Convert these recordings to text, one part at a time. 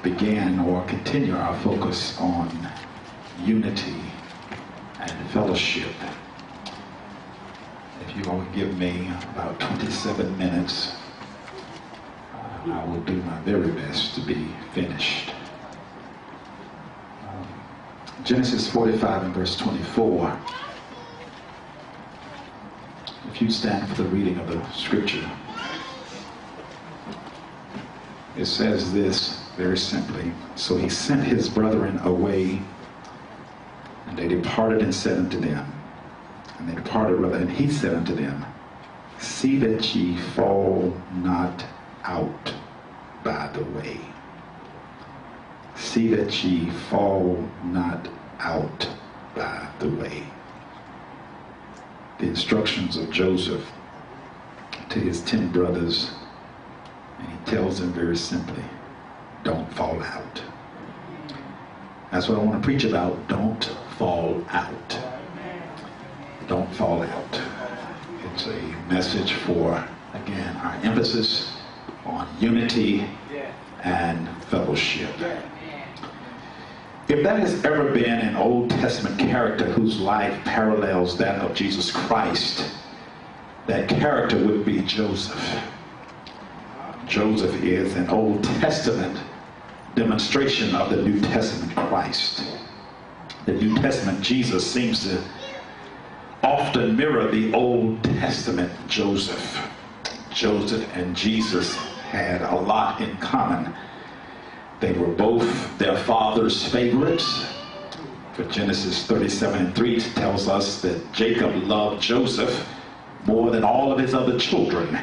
begin or continue our focus on unity and fellowship. If you will give me about 27 minutes, I will do my very best to be finished. Genesis 45 and verse 24. If you stand for the reading of the scripture, it says this very simply. So he sent his brethren away, and they departed and said unto them, and they departed rather, and he said unto them, see that ye fall not out by the way. See that ye fall not out by the way. The instructions of Joseph to his 10 brothers, and he tells them very simply, don't fall out. That's what I want to preach about. Don't fall out. Don't fall out. It's a message for, again, our emphasis on unity and fellowship. If that has ever been an Old Testament character whose life parallels that of Jesus Christ, that character would be Joseph. Joseph is an Old Testament demonstration of the New Testament Christ. The New Testament Jesus seems to often mirror the Old Testament Joseph. Joseph and Jesus had a lot in common. They were both their father's favorites. For Genesis 37 and 3 tells us that Jacob loved Joseph more than all of his other children.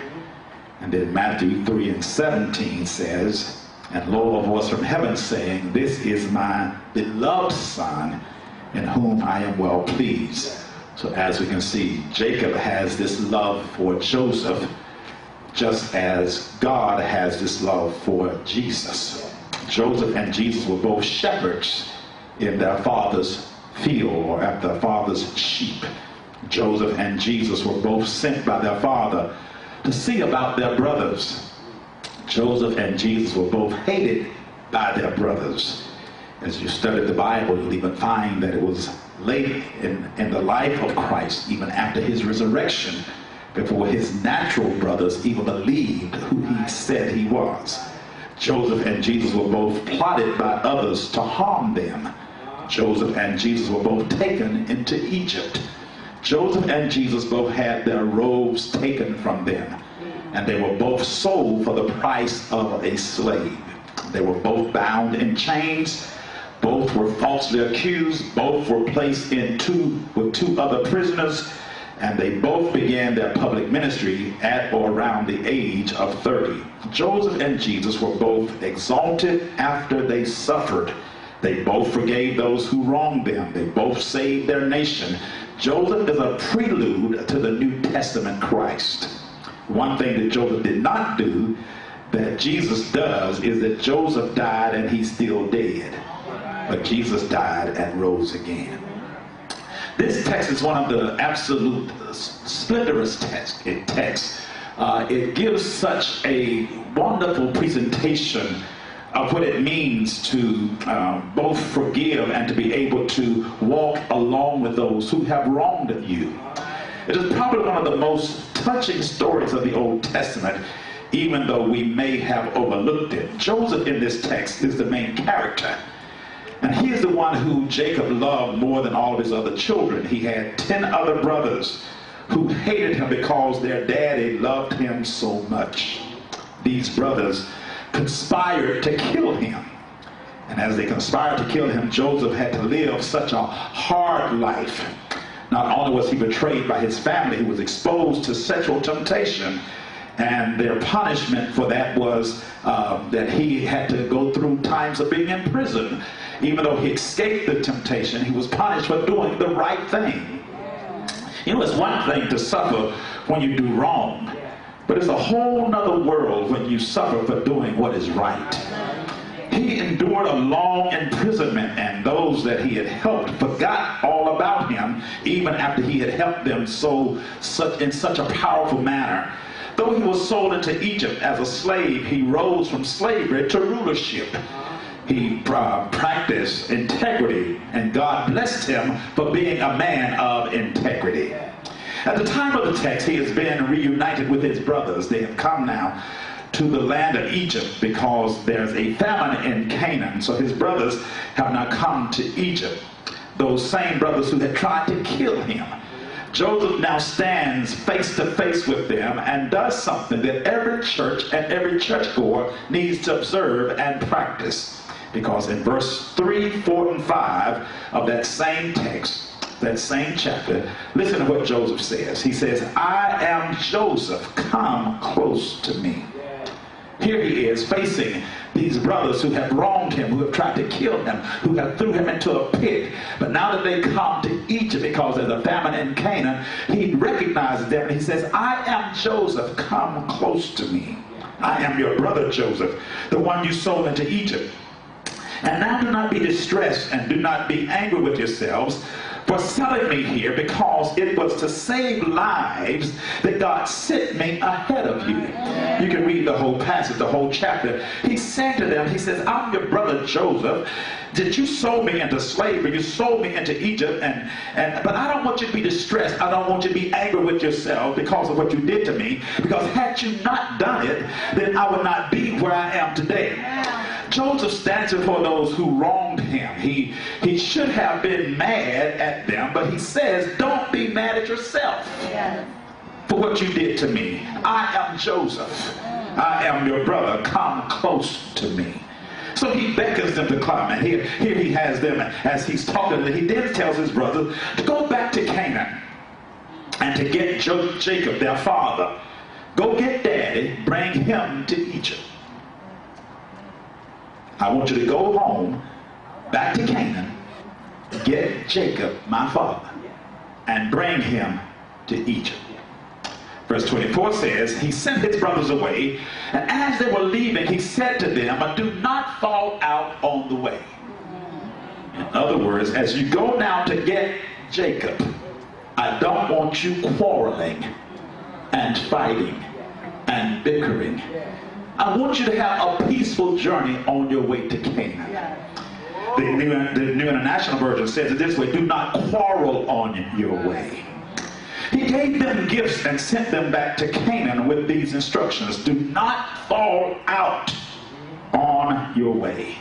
And then Matthew 3 and 17 says, and lo, a voice from heaven saying, this is my beloved son, in whom I am well pleased. So as we can see, Jacob has this love for Joseph, just as God has this love for Jesus. Joseph and Jesus were both shepherds in their father's field, or at their father's sheep. Joseph and Jesus were both sent by their father to see about their brothers. Joseph and Jesus were both hated by their brothers. As you study the Bible, you'll even find that it was late in the life of Christ, even after his resurrection, before his natural brothers even believed who he said he was. Joseph and Jesus were both plotted by others to harm them. Joseph and Jesus were both taken into Egypt. Joseph and Jesus both had their robes taken from them, and they were both sold for the price of a slave. They were both bound in chains. Both were falsely accused. Both were placed with 2 other prisoners, and they both began their public ministry at or around the age of 30. Joseph and Jesus were both exalted after they suffered. They both forgave those who wronged them. They both saved their nation. Joseph is a prelude to the New Testament Christ. One thing that Joseph did not do that Jesus does is that Joseph died and he's still dead. But Jesus died and rose again. This text is one of the absolute splenderous texts. It gives such a wonderful presentation of what it means to both forgive and to be able to walk along with those who have wronged you. It is probably one of the most touching stories of the Old Testament, even though we may have overlooked it. Joseph in this text is the main character. And he is the one who Jacob loved more than all of his other children. He had 10 other brothers who hated him because their daddy loved him so much. These brothers conspired to kill him. And as they conspired to kill him, Joseph had to live such a hard life. Not only was he betrayed by his family, he was exposed to sexual temptation. And their punishment for that was that he had to go through times of being in prison. Even though he escaped the temptation, he was punished for doing the right thing. You know, it's one thing to suffer when you do wrong, but it's a whole nother world when you suffer for doing what is right. He endured a long imprisonment, and those that he had helped forgot all about him, even after he had helped them in such a powerful manner. Though he was sold into Egypt as a slave, he rose from slavery to rulership. He practiced integrity, and God blessed him for being a man of integrity. At the time of the text, he has been reunited with his brothers. They have come now to the land of Egypt because there's a famine in Canaan. So his brothers have now come to Egypt. Those same brothers who had tried to kill him. Joseph now stands face to face with them and does something that every church and every churchgoer needs to observe and practice. Because in verse 3, 4, and 5 of that same text, that same chapter, listen to what Joseph says. He says, I am Joseph, come close to me. Here he is facing these brothers who have wronged him, who have tried to kill him, who have threw him into a pit. But now that they come to Egypt because there's a famine in Canaan, he recognizes them and he says, I am Joseph, come close to me. I am your brother Joseph, the one you sold into Egypt. And now do not be distressed and do not be angry with yourselves for selling me here, because it was to save lives that God sent me ahead of you. You can read the whole passage, the whole chapter. He said to them, he says, I'm your brother Joseph. Did you sold me into slavery? You sold me into Egypt, but I don't want you to be distressed. I don't want you to be angry with yourself because of what you did to me, because had you not done it, then I would not be where I am today. Joseph stands before those who wronged him. He should have been mad at them, but he says, don't be mad at yourself for what you did to me. I am Joseph. I am your brother. Come close to me. So he beckons them to come, and here he has them as he's talking. He then tells his brothers to go back to Canaan and to get Jacob, their father. Go get daddy, bring him to Egypt. I want you to go home, back to Canaan, get Jacob, my father, and bring him to Egypt. Verse 24 says, he sent his brothers away, and as they were leaving, he said to them, do not fall out on the way. In other words, as you go now to get Jacob, I don't want you quarreling and fighting and bickering. I want you to have a peaceful journey on your way to Canaan. The New International Version says it this way, do not quarrel on your way. He gave them gifts and sent them back to Canaan with these instructions. Do not fall out on your way.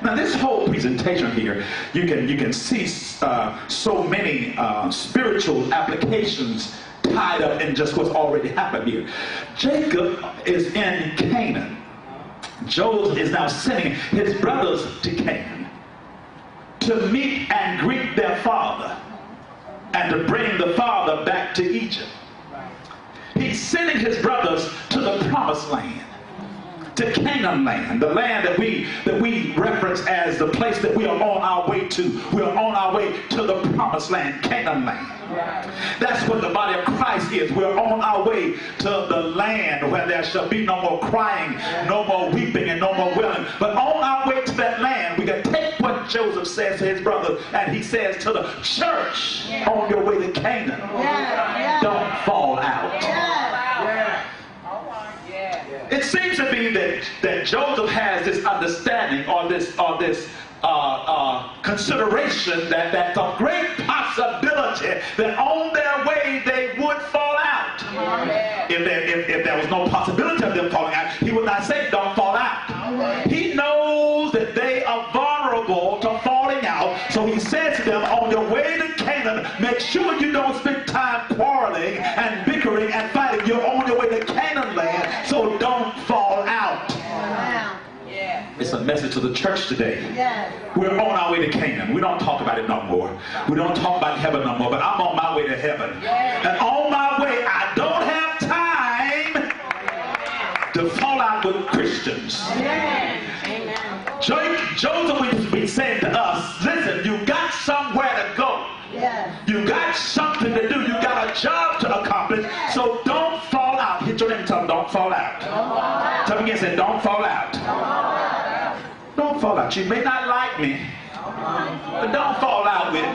Now this whole presentation here, you can see so many spiritual applications tied up in just what's already happened here. Jacob is in Canaan. Joseph is now sending his brothers to Canaan to meet and greet their father and to bring the father back to Egypt. He's sending his brothers to the promised land, to Canaan land, the land that we reference as the place that we are on our way to. We are on our way to the promised land, Canaan land. That's what the body of Christ is. We're on our way to the land where there shall be no more crying, no more weeping, and no more wailing. But on our way to that land, we can take what Joseph says to his brother, and he says to the church, on your way to Canaan, don't fall out. It seems to be that Joseph has this understanding or this consideration that that's a great possibility that on their way they would fall out. If there was no possibility of them falling out, he would not say don't fall out. He knows that they are vulnerable to falling out, so he says to them, on your way to Canaan, make sure you don't spend time quarreling and bickering and fighting. You're on your way to Canaan land, so don't fall out. It's a message to the church today. We're on our way to Canaan. We don't talk about it no more. We don't talk about heaven no more, but I'm on my way to heaven. And on my way, I don't have time to fall out with Christians. Joseph would be saying to us, listen, you got somewhere to go. You got something to do. You got a job to accomplish. So don't fall out. Hit your name and tell them, don't fall out. Tell them again, say, don't fall out. Don't fall out. You may not like me, but don't fall out with me.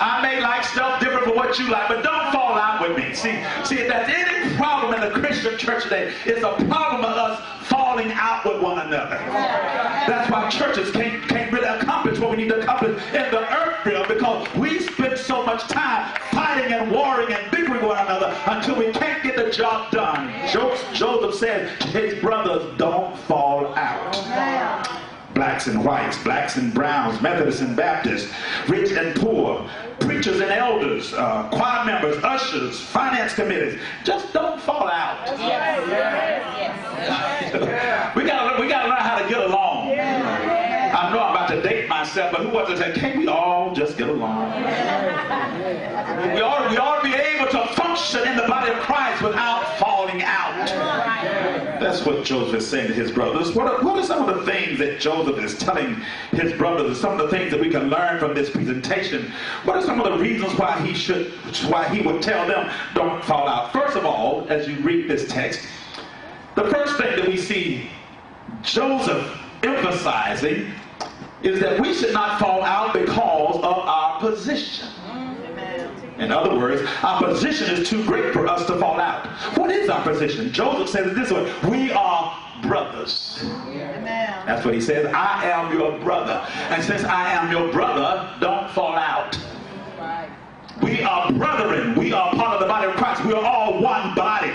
I may like stuff different from what you like, but don't fall out with me. See, if there's any problem in the Christian church today, it's a problem of us falling falling out with one another. That's why churches can't really accomplish what we need to accomplish in the earth realm, because we spend so much time fighting and warring and bickering with one another until we can't get the job done. Joseph said his brothers don't fall out. Blacks and whites, blacks and browns, Methodists and Baptists, rich and poor, preachers and elders, choir members, ushers, finance committees, just don't fall out. We gotta learn how to get along. I know I'm about to date myself, but who wants to say, can't we all just get along? We ought to be able to function in the body of Christ without falling out. That's what Joseph is saying to his brothers. What are some of the things that Joseph is telling his brothers, and some of the things that we can learn from this presentation? What are some of the reasons why he would tell them don't fall out? First of all, as you read this text, the first thing that we see Joseph emphasizing is that we should not fall out because of our position. In other words, our position is too great for us to fall out. What is our position? Joseph says it this way: we are brothers. That's what he says. I am your brother. And since I am your brother, don't fall out. We are brethren. We are part of the body of Christ. We are all one body.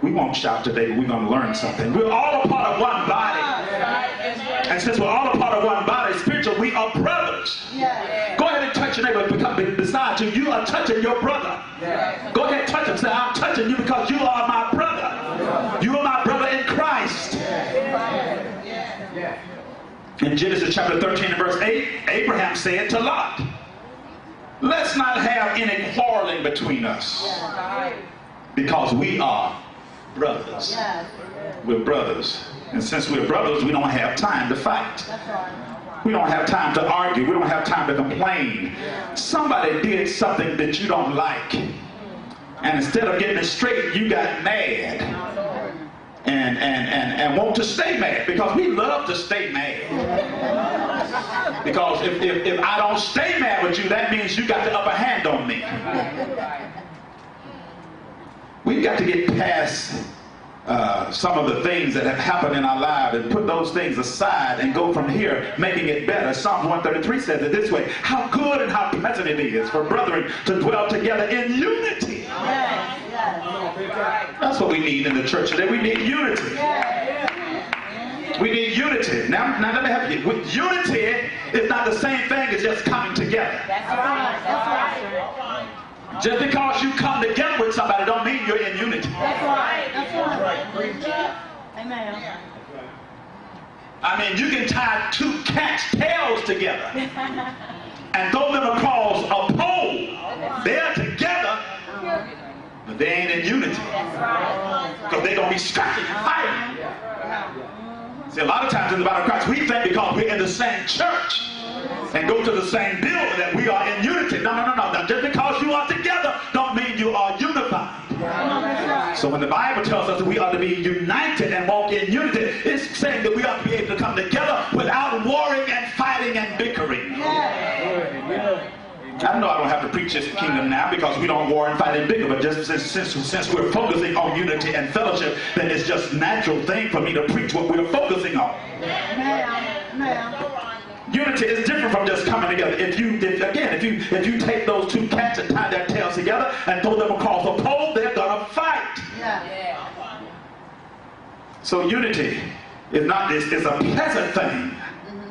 We won't shout today, but we're going to learn something. We're all a part of one body. And since we're all a part of one body, spiritual, we are brothers. Go ahead and touch your neighbor beside you. You are touching your brother. Go ahead and touch him. Say, I'm touching you because you are my brother. You are my brother in Christ. In Genesis chapter 13 and verse 8, Abraham said to Lot, let's not have any quarreling between us, because we are brothers. We're brothers. And since we're brothers, we don't have time to fight. We don't have time to argue. We don't have time to complain. Somebody did something that you don't like, and instead of getting it straight, you got mad and want to stay mad, because we love to stay mad. Because if I don't stay mad with you, that means you got the upper hand on me. We've got to get past some of the things that have happened in our lives and put those things aside and go from here making it better. Psalms 133 says it this way: how good and how pleasant it is for brethren to dwell together in unity. That's what we need in the church today. We need unity. We need unity. Now let me help you. With unity, it's not the same thing as just coming together. That's right. Just because you come together with somebody don't mean you're in unity. That's right. That's right. Amen. I mean, you can tie two cats' tails together and throw them across a pole. They're together, but they ain't in unity. Because they're going to be striking and fighting. See, a lot of times in the body of Christ, we think because we're in the same church and go to the same building that we are in unity. No. Just because you are together don't mean you are unified. So when the Bible tells us that we ought to be united and walk in unity, it's saying that we ought to be able to come together without warring and fighting and bickering. I know I don't have to preach this kingdom now because we don't war and fight and bicker, but just since we're focusing on unity and fellowship, then it's just a natural thing for me to preach what we're focusing on. Unity is different from just coming together. If you take those two cats and tie their tails together and throw them across a pole, they're gonna fight. So unity is not this; it's a pleasant thing.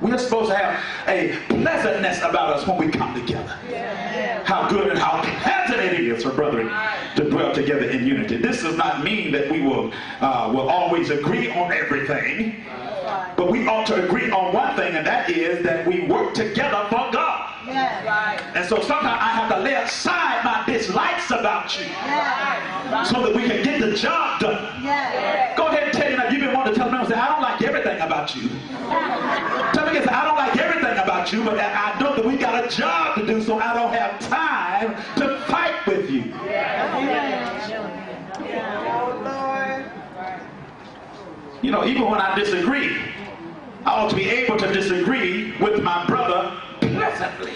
We're supposed to have a pleasantness about us when we come together. How good and how pleasant it is for brethren to dwell together in unity. This does not mean that we will always agree on everything. But we ought to agree on one thing, and that is that we work together for God. And so sometimes I have to lay aside my dislikes about you so that we can get the job done. Go ahead and tell you that you've been wanting to tell me, say, I don't like everything about you. Tell me, I don't like everything about you, but I know that we got a job to do, so I don't have time to fight with you. You know, even when I disagree, I ought to be able to disagree with my brother pleasantly.